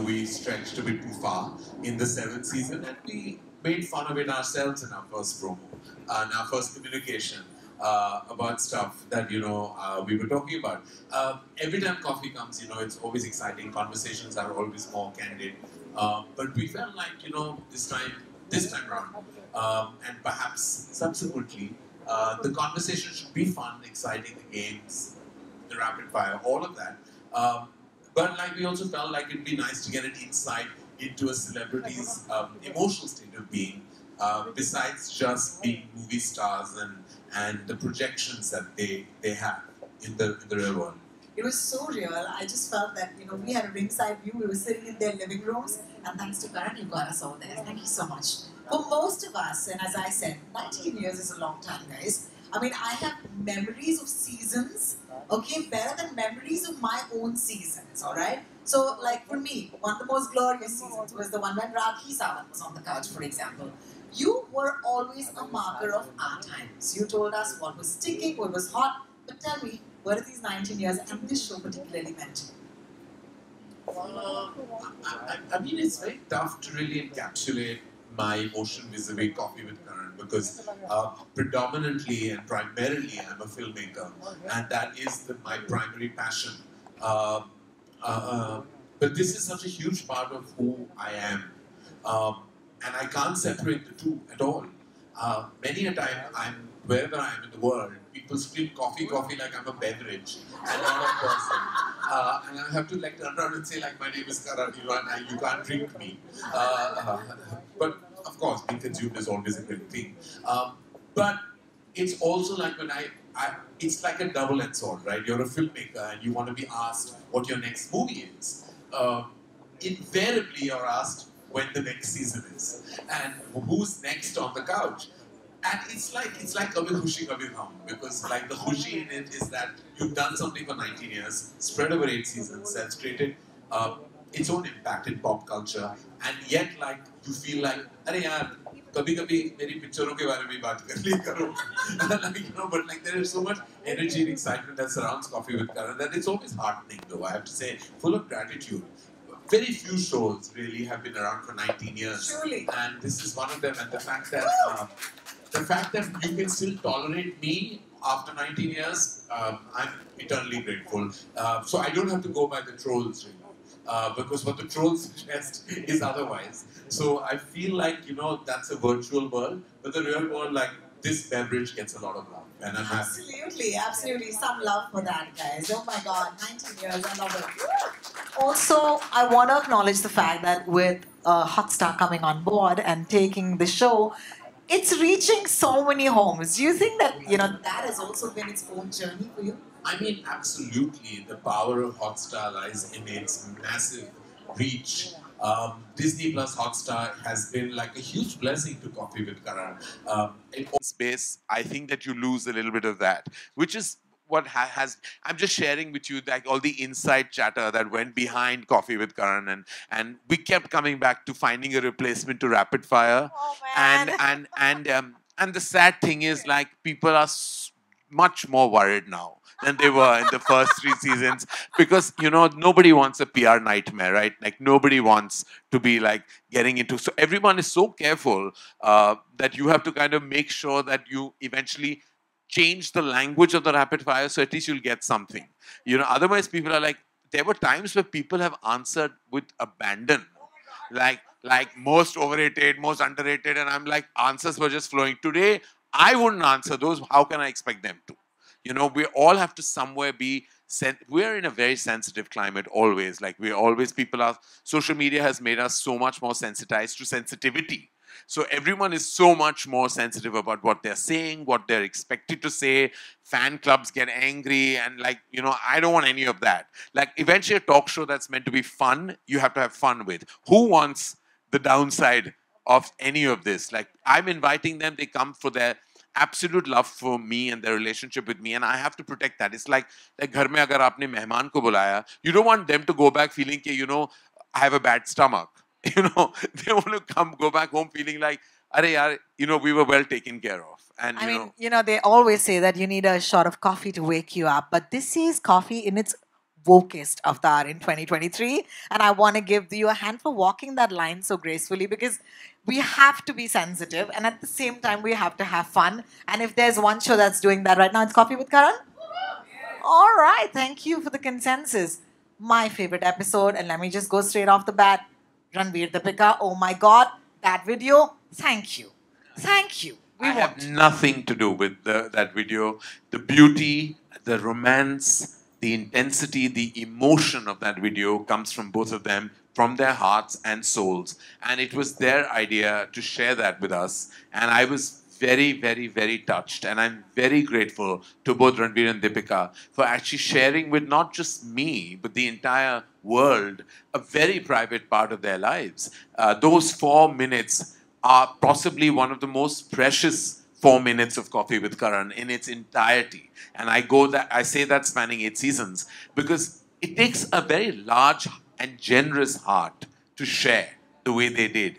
we stretched a bit too far in the 7th season, and we made fun of it ourselves in our first promo, and our first communication about stuff that we were talking about. Every time coffee comes, it's always exciting. Conversations are always more candid, but we felt like this time around, and perhaps subsequently, the conversation should be fun, exciting, the games, the rapid fire, all of that. But like we also felt like it'd be nice to get an insight into a celebrity's emotional state of being, besides just being movie stars and the projections that they have in the real world. It was so real. I just felt that, we had a ringside view. We were sitting in their living rooms. And thanks to Karan, you got us all there. Thank you so much. For most of us, and as I said, 19 years is a long time, guys. I mean, I have memories of seasons, okay, better than memories of my own seasons, all right? So, like for me, one of the most glorious seasons was the one when Rakhi Sawant was on the couch, for example. You were always a marker of our times. You told us what was sticking, what was hot. But tell me, what are these 19 years and this show particularly meant to you? I mean, it's very tough to really encapsulate my emotion vis-a-vis Coffee with Karan, because predominantly and primarily I'm a filmmaker, and that is my primary passion. But this is such a huge part of who I am, and I can't separate the two at all. Many a time, wherever I am in the world, people scream coffee, coffee like I'm a beverage and not a person. And I have to turn around and say my name is Karan, and you can't drink me. But of course, being consumed is always a great thing. But it's also like when it's like a double-edged sword, right? You're a filmmaker and you want to be asked what your next movie is. Invariably, you're asked when the next season is and who's next on the couch. And it's like Kabhi Khushi Kabhi Gham, because the khushi in it is that you've done something for 19 years, spread over 8 seasons, that's created its own impact in pop culture, and yet you feel like, अरे यार, कभी-कभी मेरी पिक्चरों के बारे में भी बात कर लिया करो. But there is so much energy and excitement that surrounds Coffee with Karan that it's always heartening, though, I have to say, full of gratitude. Very few shows really have been around for 19 years. Surely. And this is one of them, and the fact that you can still tolerate me after 19 years, I'm eternally grateful. So I don't have to go by the trolls, really, because what the trolls suggest is otherwise. So I feel like, that's a virtual world, but the real world, this beverage gets a lot of love. And I'm absolutely, absolutely. Some love for that, guys. Oh my God, 19 years, I love it. Also, I want to acknowledge the fact that with Hotstar coming on board and taking the show, it's reaching so many homes. Do you think that, that has also been its own journey for you? I mean, absolutely. The power of Hotstar lies in its massive reach. Disney Plus Hotstar has been a huge blessing to Coffee with Karan. In space, I think that you lose a little bit of that, which is what I'm just sharing with you all the inside chatter that went behind Coffee with Karan, and we kept coming back to finding a replacement to Rapid Fire. Oh, man. And the sad thing is people are much more worried now than they were in the first 3 seasons, because nobody wants a PR nightmare, right? Nobody wants to be getting into, so everyone is so careful that you have to kind of make sure that you eventually change the language of the rapid fire, so at least you'll get something. Otherwise people are there were times where people have answered with abandon, most overrated, most underrated, and I'm answers were just flowing. Today, I wouldn't answer those. How can I expect them to? We all have to somewhere be, we're in a very sensitive climate always. Social media has made us so much more sensitized to sensitivity. So everyone is so much more sensitive about what they're saying, what they're expected to say. Fan clubs get angry, and I don't want any of that. Eventually a talk show that's meant to be fun, you have to have fun with. Who wants the downside of any of this? I'm inviting them, they come for their absolute love for me and their relationship with me, and I have to protect that. It's like घर में अगर आपने मेहमान को बुलाया, you don't want them to go back feeling कि, I have a bad stomach. They want to go back home feeling like, "Arey yaar, we were well taken care of." And I mean, they always say that you need a shot of coffee to wake you up, but this is coffee in its wokest avatar in 2023. And I want to give you a hand for walking that line so gracefully, because we have to be sensitive and at the same time we have to have fun. And if there's one show that's doing that right now, it's Coffee with Karan. All right, thank you for the consensus. My favorite episode, and let me just go straight off the bat, Ranveer Deepika. Oh my God, that video. Thank you, thank you. We I have want. nothing to do with that video. The beauty, the romance, the intensity, the emotion of that video comes from both of them, from their hearts and souls. And it was their idea to share that with us. And I was very, very, very touched. And I'm very grateful to both Ranveer and Deepika for actually sharing with not just me, but the entire world, a very private part of their lives. Those 4 minutes are possibly one of the most precious 4 minutes of Coffee with Karan in its entirety. And I say that spanning 8 seasons because it takes a very large and generous heart to share the way they did.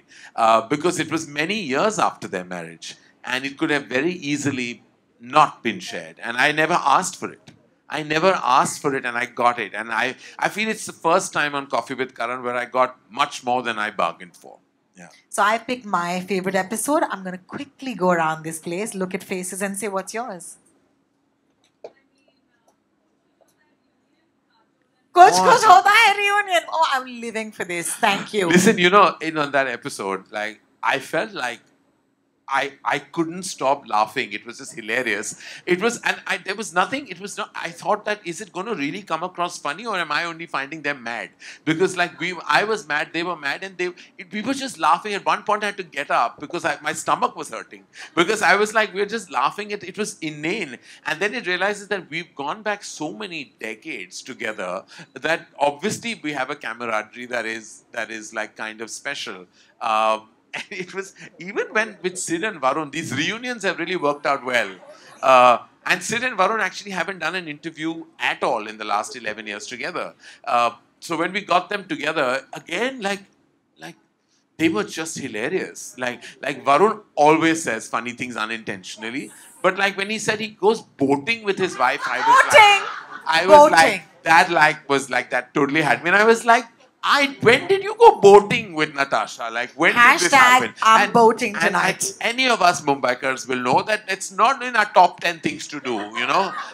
Because it was many years after their marriage and it could have very easily not been shared. And I never asked for it. I never asked for it and I got it. And I feel it's the first time on Coffee with Karan where I got much more than I bargained for. Yeah. So I picked my favorite episode. I'm going to quickly go around this place, look at faces, and say, what's yours? Kuch kuch hota hai reunion. Oh, I'm living for this. Thank you. Listen, in on that episode, like I felt like I couldn't stop laughing. It was just hilarious. It was, and there was nothing. It was not. I thought that is it going to really come across funny, or am I only finding them mad? Because like I was mad, they were mad, and we were just laughing. At one point, I had to get up because my stomach was hurting because I was like, we were just laughing. It was inane, and then it realizes that we've gone back so many decades together that obviously we have a camaraderie that is like kind of special. And it was, even when with Sid and Varun, these reunions have really worked out well. And Sid and Varun actually haven't done an interview at all in the last 11 years together. So when we got them together, again, like they were just hilarious. Like Varun always says funny things unintentionally. But like when he said he goes boating with his wife, I was like, that totally had me. And I was like, when did you go boating with Natasha? Like, when did this happen? I'm boating tonight. And any of us Mumbaikars will know that it's not in our top 10 things to do,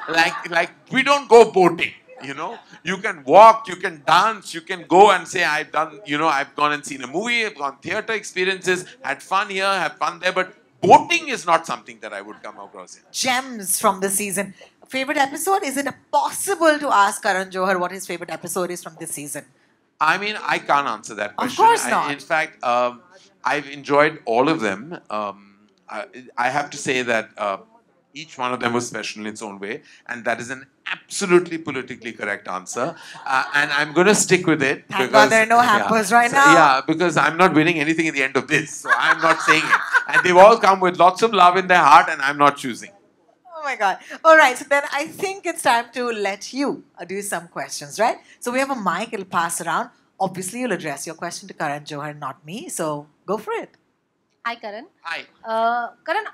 Like we don't go boating, You can walk, you can dance, you can go and say, I've gone and seen a movie, I've gone theatre experiences, had fun here, had fun there, but boating is not something that I would come across in. Gems from the season. Favorite episode? Is it possible to ask Karan Johar what his favorite episode is from this season? I mean, I can't answer that question. Of course not. In fact, I've enjoyed all of them. I have to say that each one of them was special in its own way, and that is an absolutely politically correct answer. And I'm going to stick with it. Thank God there are no hampers right now. Yeah, because I'm not winning anything at the end of this, so I'm not saying it. And they've all come with lots of love in their heart, and I'm not choosing. Oh my God. All right. So then I think it's time to let you do some questions, right? So we have a mic. It'll pass around. Obviously, you'll address your question to Karan Johar, not me. So go for it. Hi, Karan. Hi. Karan,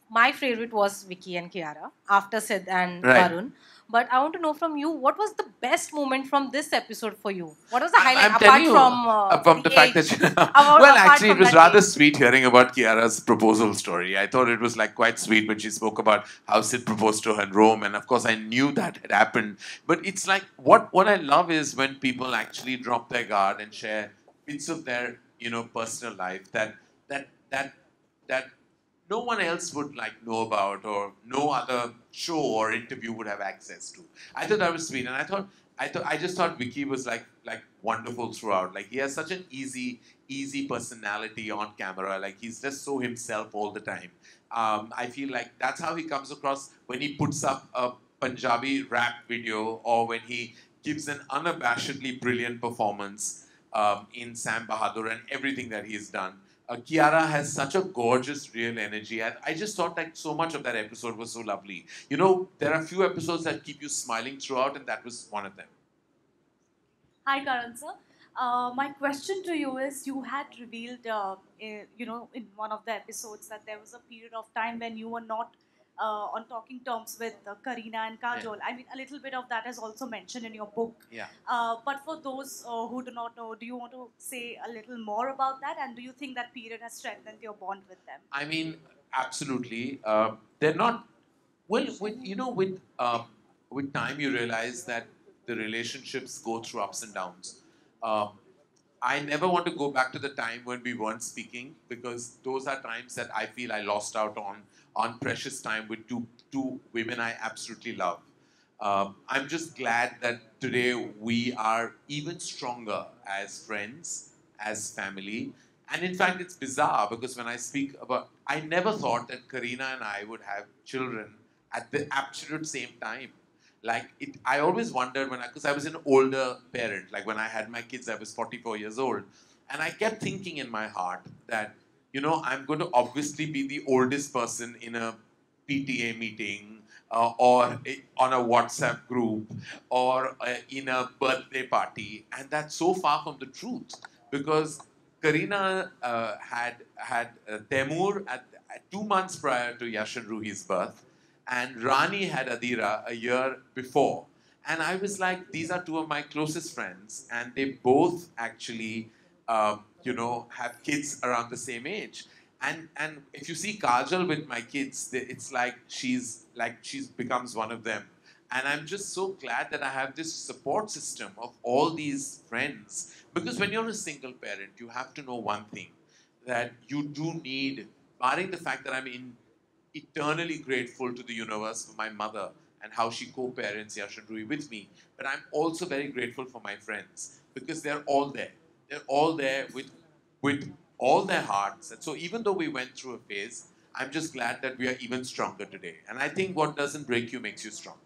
my favorite was Vicky and Kiara after Sid and Right. Varun. But I want to know from you, what was the best moment from this episode for you? What was the highlight I'm telling you, from the fact that well, actually, it was rather sweet hearing about Kiara's proposal story. I thought it was like quite sweet when she spoke about how Sid proposed to her in Rome, and of course, I knew that had happened. But it's like what I love is when people actually drop their guard and share bits of their personal life that no one else would know about, or no other show or interview would have access to. I thought that was sweet, and I just thought Vicky was like wonderful throughout. Like he has such an easy personality on camera. Like he's just so himself all the time. I feel like that's how he comes across when he puts up a Punjabi rap video, or when he gives an unabashedly brilliant performance in Sam Bahadur and everything that he's done. Kiara has such a gorgeous, real energy. I just thought like so much of that episode was so lovely. There are few episodes that keep you smiling throughout, and that was one of them. Hi, Karan sir. My question to you is, you had revealed, in one of the episodes that there was a period of time when you were not on talking terms with Karina and Kajol. I mean, a little bit of that is also mentioned in your book. Yeah. But for those who do not know, do you want to say a little more about that? And do you think that period has strengthened your bond with them? I mean, absolutely. They're not well. With time, you realize that the relationships go through ups and downs. Um, I never want to go back to the time when we weren't speaking because those are times that I feel I lost out on precious time with two women I absolutely love. I'm just glad that today we are even stronger as friends, as family. And in fact, it's bizarre because when I speak about, I never thought that Karina and I would have children at the absolute same time. Like it, I always wondered because I was an older parent. Like when I had my kids, I was 44 years old, and I kept thinking in my heart that I'm going to obviously be the oldest person in a PTA meeting on a WhatsApp group or in a birthday party, and that's so far from the truth because Karina had Temur at 2 months prior to Yash and Ruhi's birth, and Rani had Adira a year before. And I was like, these are two of my closest friends, and they both actually, have kids around the same age. And if you see Kajal with my kids, it's like she's becomes one of them. And I'm just so glad that I have this support system of all these friends. Because when you're a single parent, you have to know one thing that you do need, barring the fact that I'm eternally grateful to the universe for my mother and how she co-parents Yash and Rui with me. But I'm also very grateful for my friends because they're all there. They're all there with all their hearts. And so even though we went through a phase, I'm just glad that we are even stronger today. And I think what doesn't break you makes you stronger.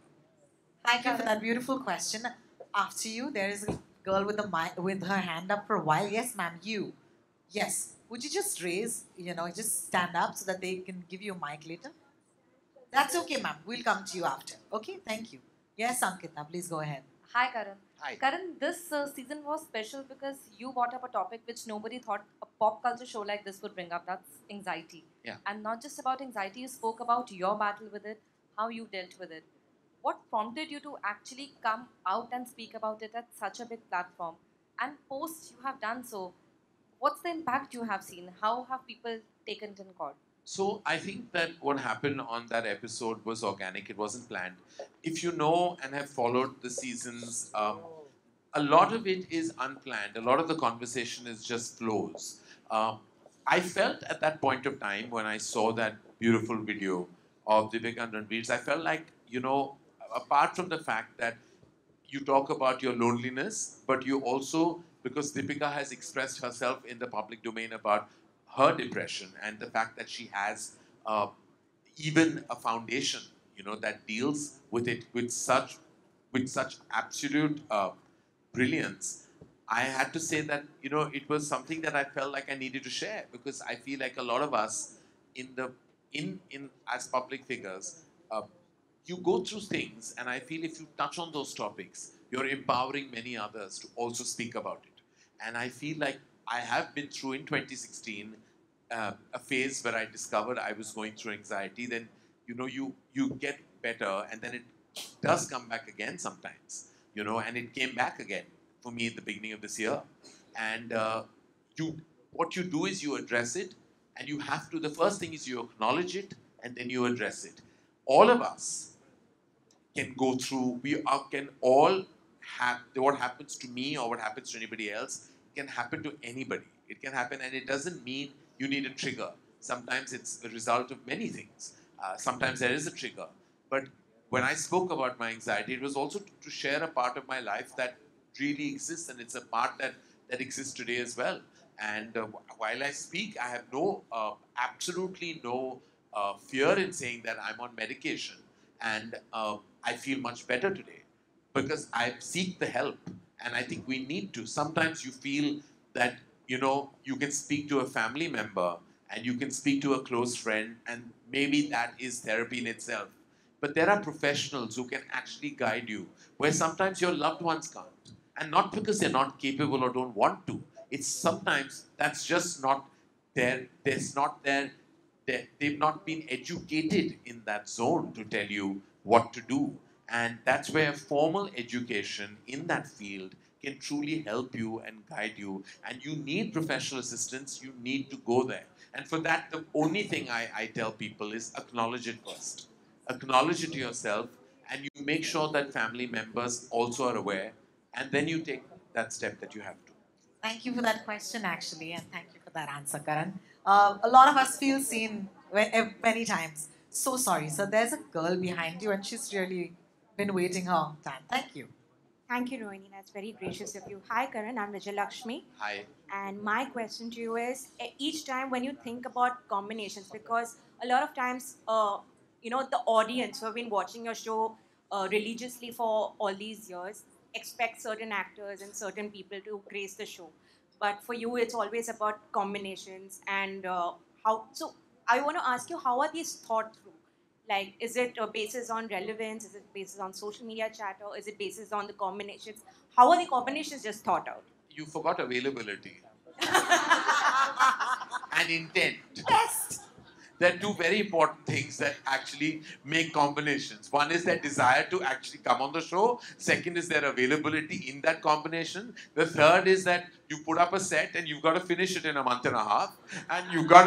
Thank you for that beautiful question. After you, there is a girl with the mic, with her hand up for a while. Yes, ma'am, you. Yes. Would you just raise, just stand up so that they can give you a mic later? That's okay, ma'am. We'll come to you after. Okay, thank you. Yes, Ankita, please go ahead. Hi, Karan. Hi. Karan, this season was special because you brought up a topic which nobody thought a pop culture show like this would bring up. That's anxiety. Yeah. And not just about anxiety, you spoke about your battle with it, how you dealt with it. What prompted you to actually come out and speak about it at such a big platform? And post you have done so, what's the impact you have seen? How have people taken it in court? So I think that what happened on that episode was organic. It wasn't planned. If you know and have followed the seasons, a lot of it is unplanned. A lot of the conversation is just flows. Um, I felt at that point of time when I saw that beautiful video of Deepika and Ranveer's, I felt like, apart from the fact that you talk about your loneliness, but you also, because Deepika has expressed herself in the public domain about her depression and the fact that she has uh, even a foundation, that deals with it with such absolute brilliance. I had to say that it was something that I felt like I needed to share because I feel like a lot of us in the in as public figures, you go through things, and I feel if you touch on those topics, you're empowering many others to also speak about it. And I feel like I have been through in 2016 a phase where I discovered I was going through anxiety. Then you get better, and then it does come back again sometimes. And it came back again for me at the beginning of this year. And you, what you do is you address it, and you have to. The first thing is you acknowledge it, and then you address it. All of us can go through, can all have, what happens to me or what happens to anybody else can happen to anybody. It can happen, and it doesn't mean you need a trigger. Sometimes it's the result of many things. Sometimes there is a trigger. But when I spoke about my anxiety, it was also to share a part of my life that really exists, and it's a part that exists today as well. And while I speak, I have absolutely no fear in saying that I'm on medication, and I feel much better today because I seek the help, and I think we need to. Sometimes you feel that you can speak to a family member and you can speak to a close friend, and maybe that is therapy in itself. But there are professionals who can actually guide you, where sometimes your loved ones can't, and not because they're not capable or don't want to. It's sometimes that's just not their they've not been educated in that zone to tell you what to do. And that's where formal education in that field can truly help you and guide you. And you need professional assistance, you need to go there. And for that, the only thing I tell people is acknowledge it first. Acknowledge it to yourself, and you make sure that family members also are aware, and then you take that step that you have to. Thank you for that question, actually, and thank you for that answer, Karan. A lot of us feel seen many times. So sorry. So there's a girl behind you, and she's really been waiting her long time. Thank you. Thank you, Rohini. That's very gracious of you. Hi, Karan. I'm Vijay Lakshmi. Hi. And my question to you is each time when you think about combinations, because a lot of times, the audience who have been watching your show religiously for all these years expect certain actors and certain people to grace the show. But for you, it's always about combinations and how. So I want to ask you, how are these thought through? Like, is it basis on relevance? Is it basis on social media chatter? Is it basis on the combinations? How are the combinations just thought out? You forgot availability and intent. Yes. There are two very important things that actually make combinations. One is their desire to actually come on the show. Second is their availability in that combination. The third is that you put up a set and you've got to finish it in a month and a half. And you've got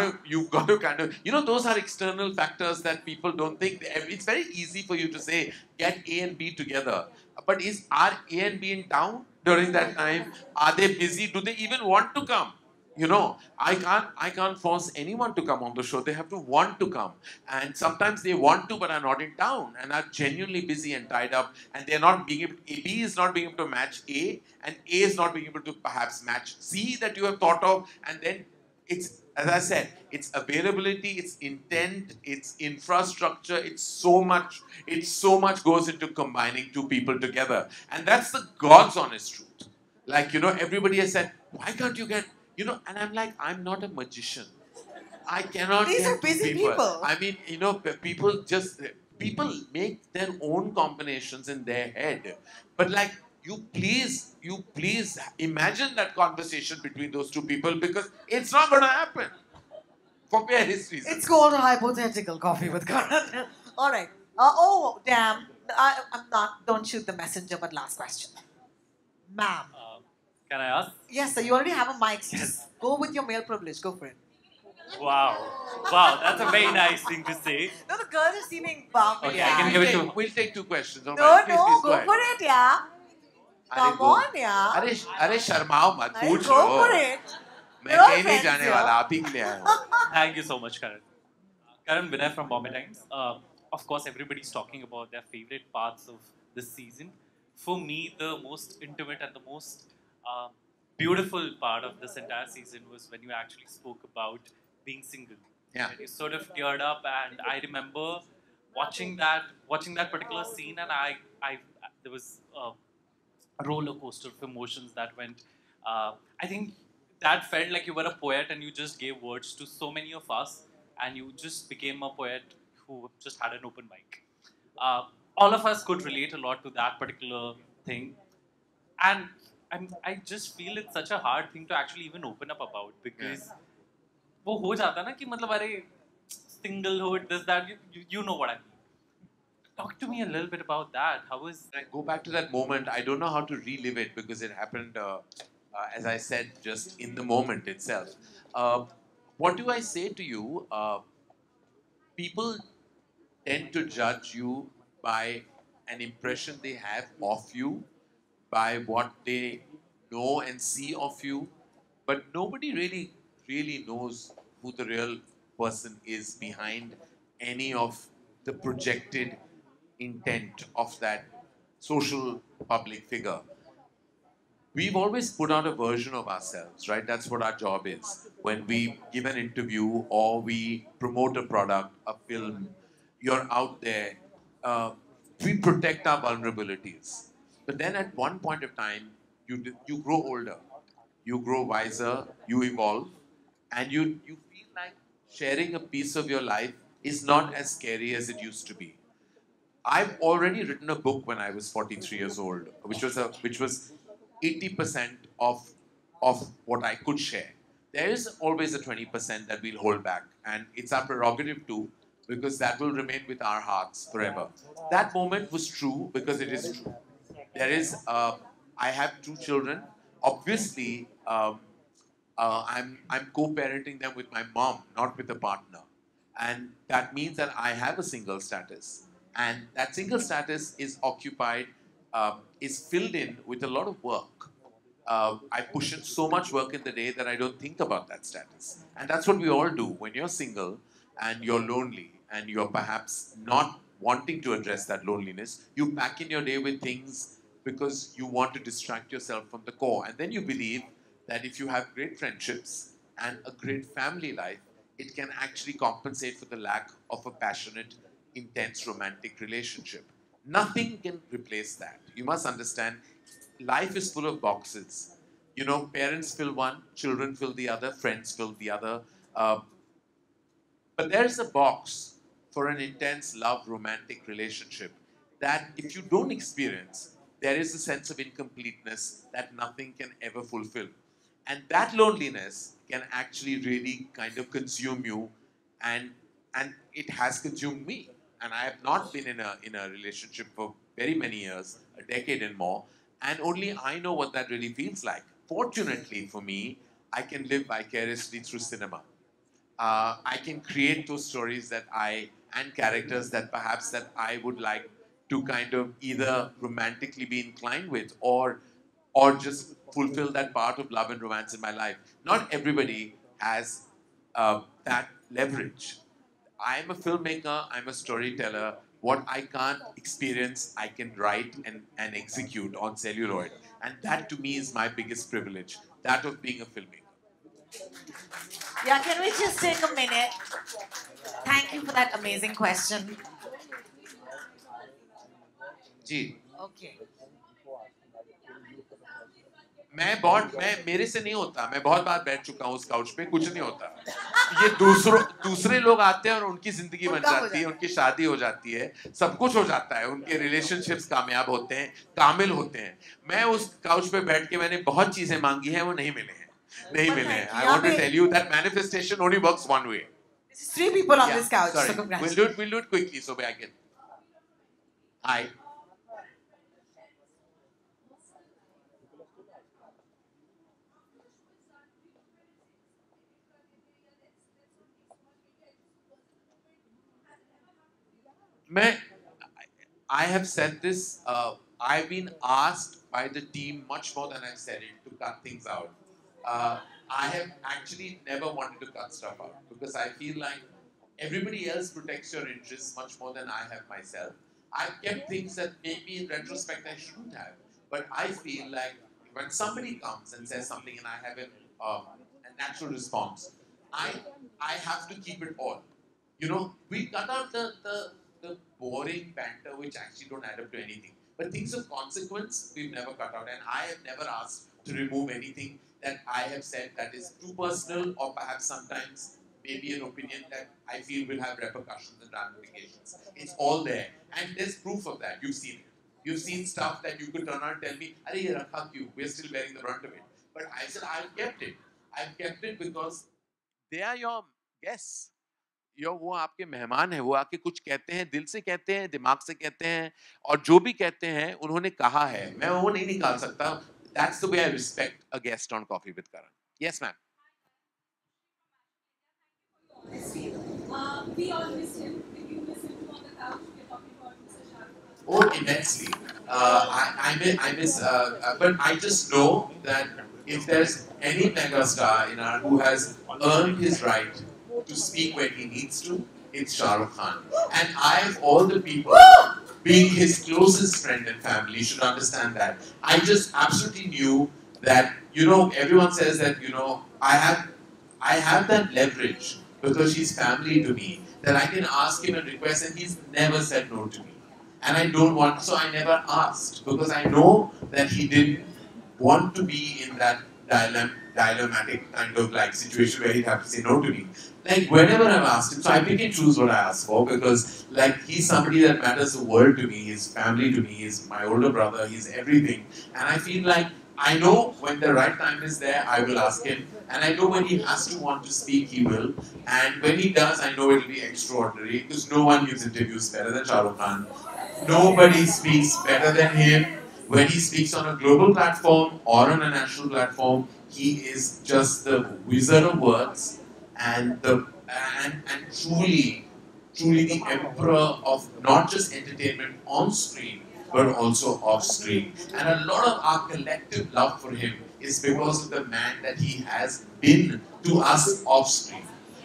to kind of, those are external factors that people don't think. It's very easy for you to say, get A and B together. But are A and B in town during that time? Are they busy? Do they even want to come? I can't force anyone to come on the show. They have to want to come. And sometimes they want to but are not in town and are genuinely busy and tied up, and they're not being able, B is not being able to match A, and A is not being able to perhaps match C that you have thought of. And then it's, as I said, it's availability, it's intent, it's infrastructure, it's so much goes into combining two people together. And that's the God's honest truth. Like, everybody has said, why can't you get, and I'm like, I'm not a magician. I cannot These get are busy people. people. I mean, people make their own combinations in their head. But like, you please imagine that conversation between those two people, because it's not going to happen for various reasons. It's called a hypothetical coffee with Karan. All right. Damn. I'm not. Don't shoot the messenger, but last question. Ma'am. Can I ask? Yes, sir. You already have a mic. Just go with your male privilege. Go for it. Wow. Wow, that's a very nice thing to say. No, the girls are seeming bummed. Okay, yeah. I can give it to... We'll take two questions. All No, right, please, no, please, go ahead. for it, yeah. Come on, yeah. अरे शर्माओ मत, पूछ Go low. for it. मैं No कहीं नहीं offense, जाने yeah. वाला, आप ही के लिए आया हूँ. Thank you so much, Karan. Karan, Vinay from Bombay Times. Of course, everybody's talking about their favorite parts of this season. For me, the most intimate and the most beautiful part of this entire season was when you actually spoke about being single. Yeah. And you sort of teared up, and I remember watching that particular scene, and I there was a roller coaster of emotions that went. I think that felt like you were a poet and you just gave words to so many of us, and you just became a poet who just had an open mic. All of us could relate a lot to that particular thing, and I just feel it's such a hard thing to actually even open up about, because वो हो जाता ना कि मतलब अरे singlehood, this, that, you know what I mean. Talk to me a little bit about that. How was... I go back to that moment. I don't know how to relive it because it happened, as I said, just in the moment itself. What do I say to you? People tend to judge you by an impression they have of you, by what they know and see of you, but nobody really knows who the real person is behind any of the projected intent of that social public figure. We've always put out a version of ourselves, right? That's what our job is. When we give an interview or we promote a product, a film, you're out there. We protect our vulnerabilities. But then at one point of time, you grow older, you grow wiser, you evolve, and you feel like sharing a piece of your life is not as scary as it used to be. I've already written a book when I was 43 years old, which was 80% of what I could share. there is always a 20% that we'll hold back. And it's our prerogative too, because that will remain with our hearts forever. That moment was true because it is true. There is, I have two children. Obviously, I'm co-parenting them with my mom, not with a partner. And that means that I have a single status. And that single status is occupied, is filled in with a lot of work. I push in so much work in the day that I don't think about that status. And that's what we all do. When you're single and you're lonely and you're perhaps not wanting to address that loneliness, you pack in your day with things because you want to distract yourself from the core. And then you believe that if you have great friendships and a great family life, it can actually compensate for the lack of a passionate, intense romantic relationship. Nothing can replace that. You must understand, life is full of boxes. You know, parents fill one, children fill the other, friends fill the other. Uh, but there's a box for an intense love romantic relationship that if you don't experience, there is a sense of incompleteness that nothing can ever fulfill. And that loneliness can actually really kind of consume you, and it has consumed me. And I have not been in a relationship for very many years, a decade and more, and only I know what that really feels like. Fortunately for me, I can live vicariously through cinema. I can create those stories that and characters that perhaps that I would like to kind of either romantically be inclined with, or just fulfill that part of love and romance in my life. Not everybody has that leverage. I'm a filmmaker, I'm a storyteller. What I can't experience, I can write and execute on celluloid. And that to me is my biggest privilege, that of being a filmmaker. Yeah, can we just take a minute? Thank you for that amazing question. Ji Okay. मैं मेरे से नहीं होता, मैं बहुत बार बैठ चुका हूँ उस काउच पे, कुछ नहीं होता। ये दूसरे लोग आते हैं और उनकी जिंदगी बन जाती है, उनकी शादी हो जाती है, सब कुछ हो जाता है, उनके रिलेशनशिप्स कामयाब होते हैं, कामिल होते हैं। मैं उस काउच पे बैठ के मैंने बहुत चीजें मांगी हैं, वो नहीं मिले हैं, नहीं मिले हैं। I want to tell you that manifestation only works one way. Three people on this couch. Sorry. So congrats. We'll do it quickly so I can. Hi. I have said this. I've been asked by the team much more than I've said it to cut things out. I have actually never wanted to cut stuff out because I feel like everybody else protects your interests much more than I have myself. I've kept things that maybe in retrospect I shouldn't have, but I feel like when somebody comes and says something and I have a natural response, I I have to keep it all. You know, we cut out the boring banter which actually don't add up to anything. But things of consequence, we've never cut out. And I have never asked to remove anything that I have said that is too personal or perhaps sometimes maybe an opinion that I feel will have repercussions and ramifications. It's all there. And there's proof of that. You've seen it. You've seen stuff that you could turn around and tell me, Arey, ye rakha kyun? We're still bearing the brunt of it. But I said, I've kept it. I've kept it because they are your guests. वो आपके मेहमान हैं, वो आके कुछ कहते हैं, दिल से कहते हैं, दिमाग से कहते हैं, और जो भी कहते हैं उन्होंने कहा है, मैं वो नहीं निकाल सकता. That's the way I respect a guest on Coffee with Karan. Yes, ma'am. We all miss him. If you miss him on the couch, we're talking about Mr. Shah Rukh Khan. Oh, immensely. I miss, but I just know that if there's any megastar in our who has earned his right to speak when he needs to, it's Shah Rukh Khan. And I, of all the people, being his closest friend and family, should understand that. I just absolutely knew that, you know, everyone says that, you know, I have that leverage because he's family to me, that I can ask him and request, and he's never said no to me. And I don't want, so I never asked because I know that he didn't want to be in that dilemmatic kind of like situation where he'd have to say no to me. Like whenever I've asked him, so I pick and choose what I ask for because like he's somebody that matters the world to me, his family to me, he's my older brother, he's everything. And I feel like I know when the right time is there, I will ask him. And I know when he has to want to speak, he will. And when he does, I know it will be extraordinary because no one gives interviews better than Shah Rukh Khan. Nobody speaks better than him. When he speaks on a global platform or on a national platform, he is just the wizard of words and and truly the emperor of not just entertainment on screen but also off screen. And a lot of our collective love for him is because of the man that he has been to us off screen.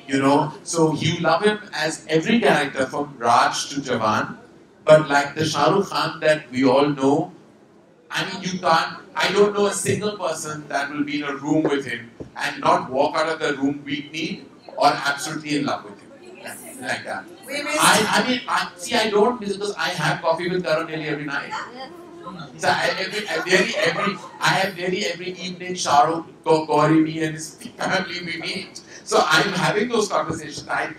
You know, so you love him as every character from Raj to Jawan, but like the Shah Rukh Khan that we all know, I mean, you can't, I don't know a single person that will be in a room with him and not walk out of the room weak-kneed or absolutely in love with him. Like that. I mean, I don't because I have coffee with Karan nearly every night. So I have nearly every evening Shahrukh, Gauri, me and his family we meet. So I'm having those conversations. I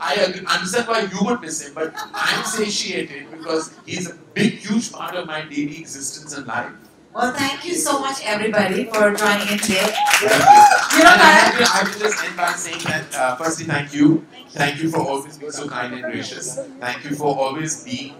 understand why you would miss him, but I'm satiated because he's a big, huge part of my daily existence and life. Well, thank you so much, everybody, for joining in today. Thank you. You know, And Karan, I will just end by saying that, firstly, thank you. Thank you for always being so kind and gracious. Thank you for always being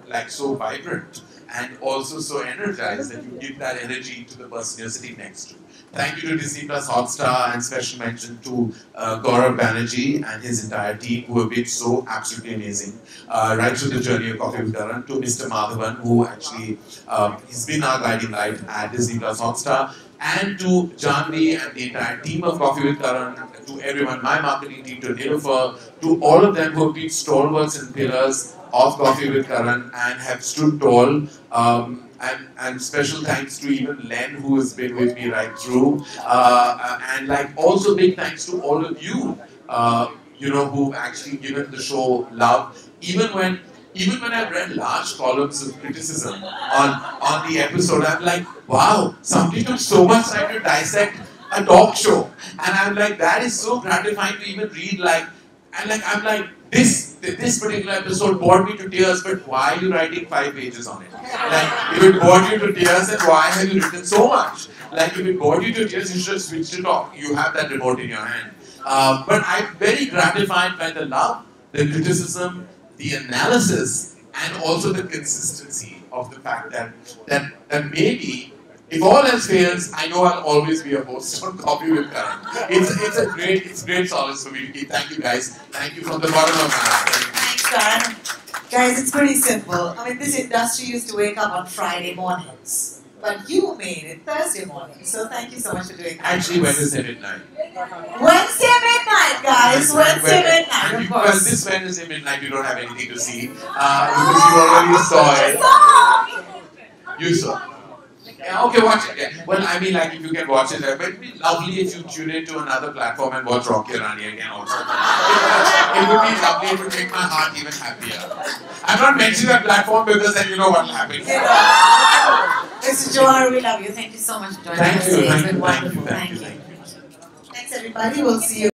like so vibrant and also so energized that you give that energy to the person you're sitting next to. Thank you to Disney Plus Hotstar and special mention to Gaurav Banerjee and his entire team who have been so absolutely amazing. Right through the journey of Coffee with Karan to Mr. Madhavan who actually he's been our guiding light at Disney Plus Hotstar, and to Janvi and the entire team of Coffee with Karan, to everyone, my marketing team, to Nilofer, to all of them who have been stalwarts and pillars of Coffee with Karan and have stood tall. And special thanks to even Len who has been with me right through. And like also big thanks to all of you, you know, who've actually given the show love. Even when I've read large columns of criticism on the episode, I'm like, wow, somebody took so much time to dissect a talk show. And I'm like, that is so gratifying to even read I'm like, this particular episode bored me to tears, but why are you writing 5 pages on it? Like, if it bored you to tears, then why have you written so much? Like, if it bored you to tears, you should have switched it off. You have that remote in your hand. But I'm very gratified by the love, the criticism, the analysis, and also the consistency of the fact that maybe, if all else fails, I know I'll always be a host on Coffee with Karan. It's great solace for me to keep. Thank you guys. Thank you from the bottom of my heart. thanks, Karan. Guys, it's pretty simple. I mean, this industry used to wake up on Friday mornings, but you made it Thursday morning. So thank you so much for doing that. Actually, Wednesday midnight. Wednesday midnight, guys. Wednesday midnight, of Well, course. this Wednesday midnight you don't have anything to see because you already saw it. You saw. Yeah, okay, watch it. Yeah. Well, I mean, like if you can watch it, but it'd be lovely if you tune into another platform and watch Rocky Rani again also. It would be lovely. It would make my heart even happier. I'm not mentioning that platform because then you know what will happen. Mr. Johar, we love you. Thank you so much for joining us. Thank you. It's Thank been you. wonderful. Thank you. Thanks, everybody. We'll see you.